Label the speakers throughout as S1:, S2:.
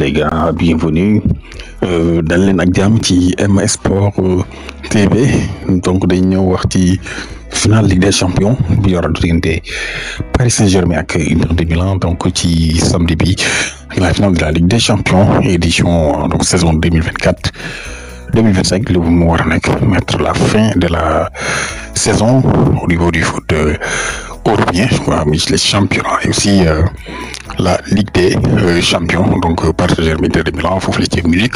S1: les gars, bienvenue dal leen ak jàmm ci M Sport TV donc dañ ñëw wax ci finale Ligue des Champions bi war a diggante Paris Saint-Germain ak Inter de Milan donc ci samedi bi la finale de la Ligue des Champions édition donc saison 2024-2025 lu mu war a nekk mettre la fin de la saison au niveau du foot européen quoi, les championnats et aussi la Ligue des champions donc Paris Saint-Germain Inter de Milan foofu la ci Munich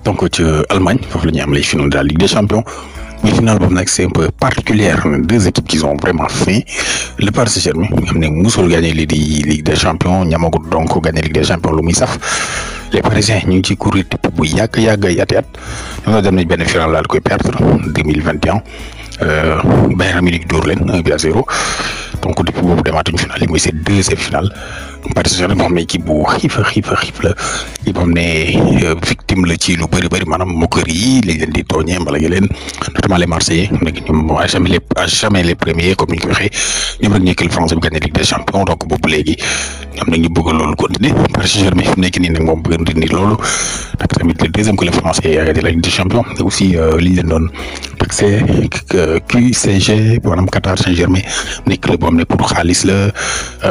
S1: donc ci Allemagne foofu la ñuy am les finales de la Ligue des champions mais finale boobu nag c'est un peu particulière deux équipes qui ont vraiment faim le Paris Saint-Germain nga xam ne musul gagné lii di Ligue des champions ñamagut donc gagné Ligue des champions lu muy saf les Parisiens ñu ngi ci courir bu yàgg ay at ñoo dem nañ benn finale daal koy perdre 2021 Bayern Munich dóor leen 1-0 donc depuis boobu demaatuñu finale yi mooy seen deuxième finale Paris Saint-Germain moo xam ne équipe bu xiif la équipe boo xam ne victime la ci lu bëri maanaam moquerie yi lañ leen di tooñee mbala leen notamment les Marseillais nag ñoom à jamais les premiers comme ni ñu ko waxee ñoom rek ñooy France bi gagné Ligue des champions donc boobu léegi ñoom nag ñu bëgg loolu continuer Paris Saint-Germain fi mu nekk nii nag moom bëgg na dindi loolu ndax tamit le deuxième club français a gagné la Ligue des champions mais aussi li ñu leen doon taxé QCG maanaam Qatar Saint-Germain nekk club boo xam ne pour xaalis la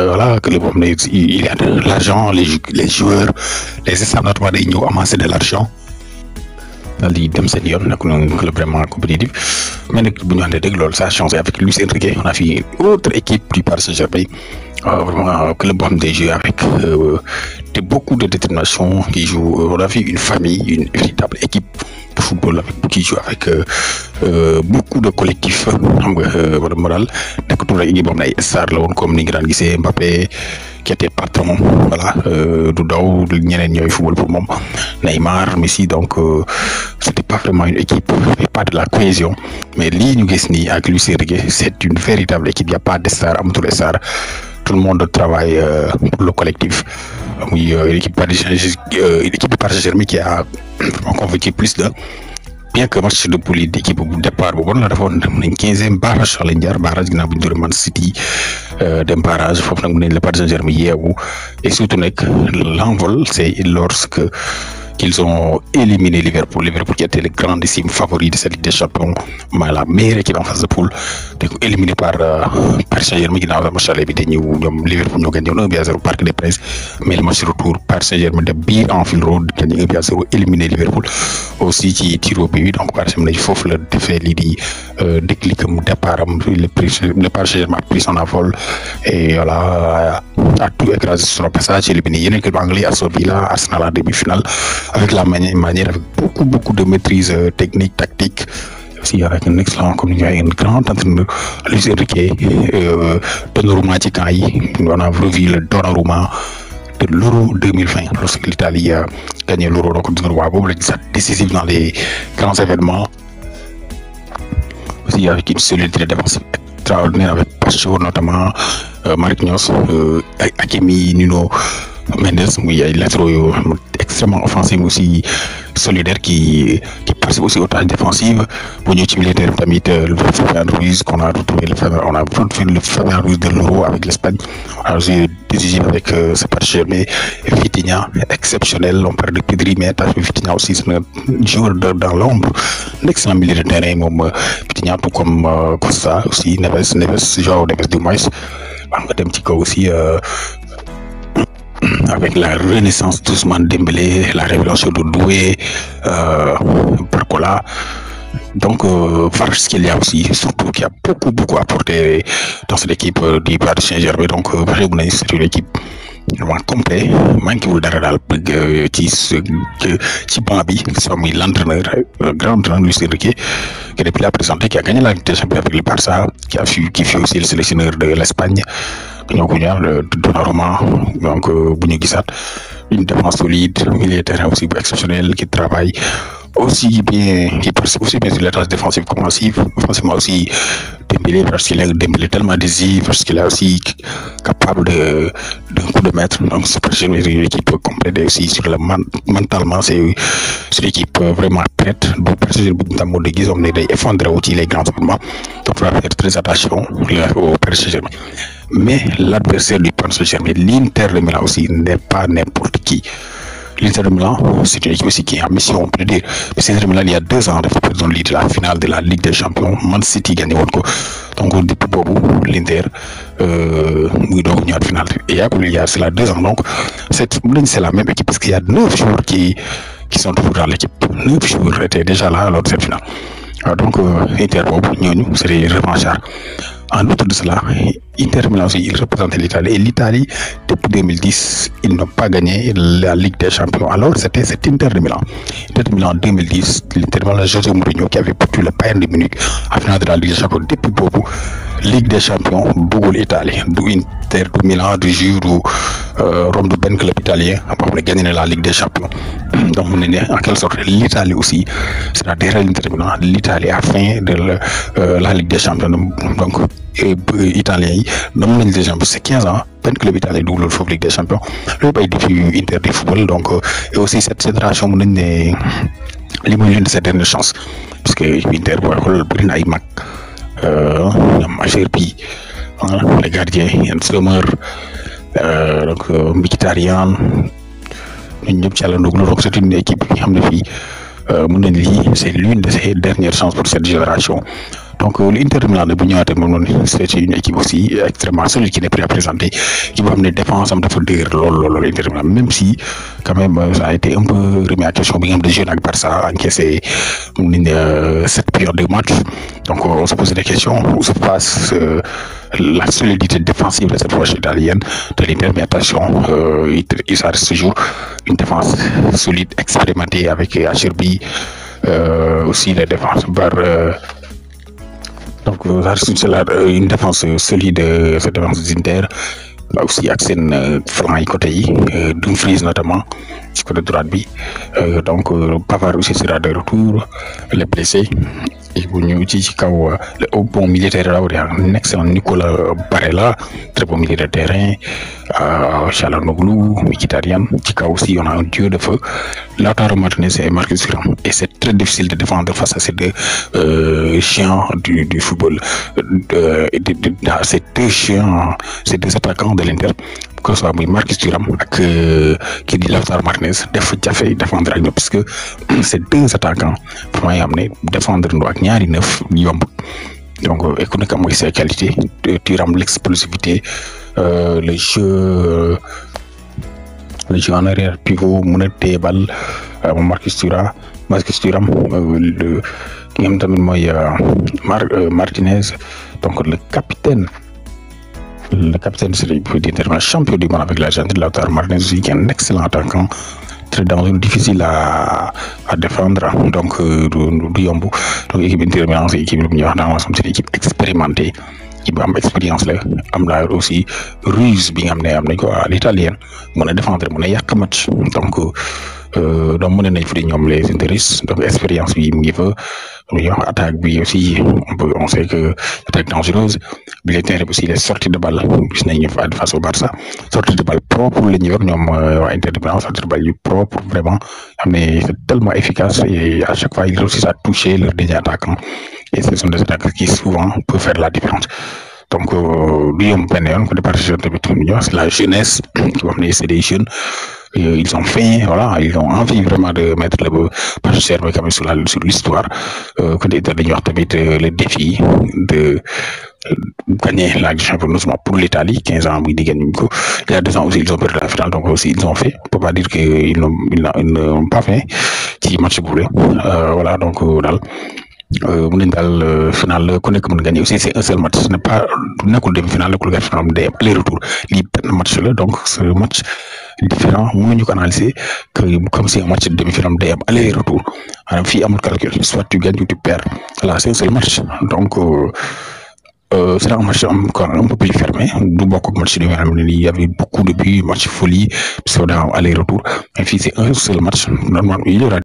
S1: voilà club boo xam ne il y a de l'argent les joueurs les stars notamment day ñëw amasser de l'argent daal di dem seen yoon nekk na club vraiment compétitif mais nag bu ñu waxee dëgg loolu ça a changé avec Luis Enrique on a fait une autre équipe du Paris Saint-Germain vraiment club boo xam ne day jouer avec beaucoup de détermination qui joue on a fait une famille une véritable équipe de football qui joue avec beaucoup de collectifs xam nga wala moral nekkatul rek équipe boo xam ne ay star la woon comme ni nga daan gisee Mbappé qui était patron voilà du daw ñeneen ñooy football pour moom Neymar Messi donc c'était pas vraiment une équipe et pas de la cohésion mais lii ñu gis nii ak Luis Enrique c'est une véritable équipe y a pas de star amatul star tout le monde travaille pour le collectif muy l'équipe Paris Saint-Germain qui a convaincu plus de bien que match de poule d'équipe bu départ bu bon la defoon dem nañ 15e barrage lañ jaar barrage ginnaaw bu ñu doon Man City dem barrage foofu nag mu nañ le Paris Saint-Germain yeewu et surtout nag l'envol c'est lorsque qu'ils ont éliminé Liverpool qui était le grandissime favori de cette Ligue des Champions mais la meilleure équipe en phase de poule donc éliminé par Paris Saint-Germain ginnaaw match aller bi te ñoom Liverpool ñoo gagné 1-0 au Parc des Princes mais le match retour Paris Saint-Germain de biir Anfield Road gagné 1-0 éliminé Liverpool aussi ci tiro bi donc Paris Saint-Germain foofu la defee lii di déclic mu départ am le Paris Saint-Germain a pris son envol et voilà a tout écrasé sur son passage éliminé yeneen club anglais Aston Villa Arsenal en demi-finale avec la manière avec beaucoup de maîtrise technique tactique aussi avec un excellent comme ni un grand entraîneur Luis Enrique Donnarumma ci camp yi on a revu le Donnarumma de l'Euro 2020 lorsque l'Italie a gagné l'Euro donc Donnarumma boobu la gis décisif dans les grands événements aussi avec une solidité défensive extraordinaire avec Pacho notamment Marquinhos Hakimi Nuno Mendes muy ay latéraux yu extrêmement offensifs aussi solidaires qui participent aussi aux tâches défensives bu ñëw ci militaire tamit le Fabian Ruiz qu'on a retrouvé le Fabian Ruiz de l'Euro avec l'Espagne on a aussi décisif avec ce Paris mais Vitinha exceptionnel on parle de Pedri mais Vitinha aussi c'est un joueur dans l'ombre un excellent milieu de terrain moom Vitinha tout comme Costa aussi Neves João Neves du moins ba nga dem ci kaw aussi avec la renaissance d'Ousmane Dembélé, la révélation de Doué, Barcola. Donc, Kvaratskhelia aussi, surtout qui a beaucoup apporté dans cette équipe du Paris Saint-Germain. Donc, c'est une équipe vraiment complète. Manqué dara daal ci banc bi muy l'entraîneur le grand entraîneur Luis Enrique qui est depuis la présenté qui a gagné la Ligue des Champions avec le Barça qui fait aussi le sélectionneur de l'Espagne ñoo ko ñaar Donnarumma donc bu ñu gisaat une défense solide milieu de terrain aussi exceptionnel qui travaille aussi bien qui participe aussi bien sur les tâches défensives qu'offensives offensivement aussi Dembélé parce qu'il est tellement décisif parce qu'il est aussi capable d'un coup de maître donc c'est une équipe complète aussi sur le mentalement c'est une équipe vraiment prête bu personnel bu tam mo de gis on est effondré aussi les grands tournois donc il faut faire très attention au Paris Saint-Germain mais l'adversaire du Paris Saint-Germain, l'Inter de Milan aussi, n'est pas n'importe qui. L'Inter de Milan, c'est une équipe aussi qui est en mission, on peut dire. Mais l'Inter de Milan, il y a 2 ans, ils ont de la finale de la Ligue des Champions. Man City gagné. Donc, depuis l'Inter, il y a finale. Et il y a cela 2 ans. Donc, c'est la même équipe parce qu'il y a 9 joueurs qui sont toujours dans l'équipe. 9 joueurs étaient déjà là lors de cette finale. Donc, Inter, c'est des revanchards. En outre de cela, Inter Milan aussi, il représente l'Italie. Et l'Italie, depuis 2010, ils n'ont pas gagné la Ligue des Champions. Alors, c'était cet Inter de Milan. Inter de Milan en 2010, l'Inter de Milan, José Mourinho, qui avait battu le Bayern de Munich en finale de la Ligue des Champions. Depuis beaucoup, Ligue des Champions, Bougou l'Italie, d'où Inter de Milan, du jour où Rome de Ben club italien a gagné la Ligue des Champions. Donc, en quelque sorte, l'Italie aussi, c'est la derrière l'Inter de Milan. L'Italie a fin de la Ligue des Champions. Donc, italien, c'est 15 ans, Ben club italien, d'où le Ligue des Champions. Le pays depuis Inter du football. Donc, et aussi cette fédération, l'une de ses dernières chances. Parce que Inter, il y a les gardiens, Yann Sommer, donc Mkhitaryan, donc c'est une équipe qui c'est l'une de ses dernières chances pour cette génération. Donc l'Inter de Milan c'est une équipe aussi extrêmement solide qui n'est plus à présenter, qui va amener défense de l'Inter de Milan, même si quand même ça a été un peu remis à question de jeu avec Barça encaissé 7 périodes de match. Donc on se pose des questions où se passe la solidité défensive de cette fois italienne de l'Inter, mais attention, il reste toujours une défense solide, expérimentée avec Acerbi, aussi les défenses par donc une défense solide, cette défense d'Inter, aussi avec un flanc côté, Dumfries notamment, du côté droit. Donc Pavard aussi sera de retour, les blessés. Et le haut bon militaire là, un excellent Nicolas Barella, très bon milieu de terrain, Çalhanoğlu, Mkhitaryan, aussi on a un dieu de feu, Lautaro Martinez et Marcus Thuram. Et c'est très difficile de défendre face à ces deux chiens du football, ces deux chiens, ces deux attaquants de l'Inter. Que ce soit Marcus Thuram qui dit Lautaro Martinez défendre avec nous, puisque ces deux attaquants vont amener défendre nous avec ñaari neuf yomb. Donc économiquement ses qualités, Thuram l'explosivité, le jeu en arrière pivot, monete ball, Marcus Thuram le qui aime tamit mooy Martinez, donc le capitaine c'est le champion du monde avec l'Argentine, Lautaro Martinez, qui est un excellent attaquant, très dangereux, difficile à défendre. Donc, donc l'équipe Inter Milan, c'est une équipe expérimentée, qui a expérience là, am aussi ruse bi nga l'italienne, mon défendre mon yak match. Donc mon nañ fi ñom les intérêts, donc expérience bi mu ngi fa. Attaque bi aussi on sait que attaque dangereuse, mais aussi les sorties de balle gis nañ face au Barça, sorties de balle propre les ñu ñom Inter de Milan, sorties de balle propre vraiment, mais c'est tellement efficace et à chaque fois ils réussissent à toucher leur dernier attaquant, et ce sont des attaques qui souvent peuvent faire la différence. Donc c'est la jeunesse, c'est des jeunes, ils ont faim, voilà, ils ont envie vraiment de mettre le Paris quand même sur l'histoire, le défi de gagner la championnat pour l'Italie, 15 ans, il y a 2 ans aussi ils ont perdu la finale, donc aussi ils ont fait, on peut pas dire qu'ils n'ont pas fait, qui match boulé, voilà, donc final gagner aussi, c'est un seul match, ce n'est pas demi-finale, aller-retour, match là, donc ce match différent, nous analyser comme si un match de demi-finale aller-retour, fi amul calcul, soit tu gagnes ou tu perds, là c'est un seul match, donc c'est un match encore un peu plus fermé, il y avait beaucoup de buts, match folie, aller-retour, et puis c'est un seul match, normalement il y aura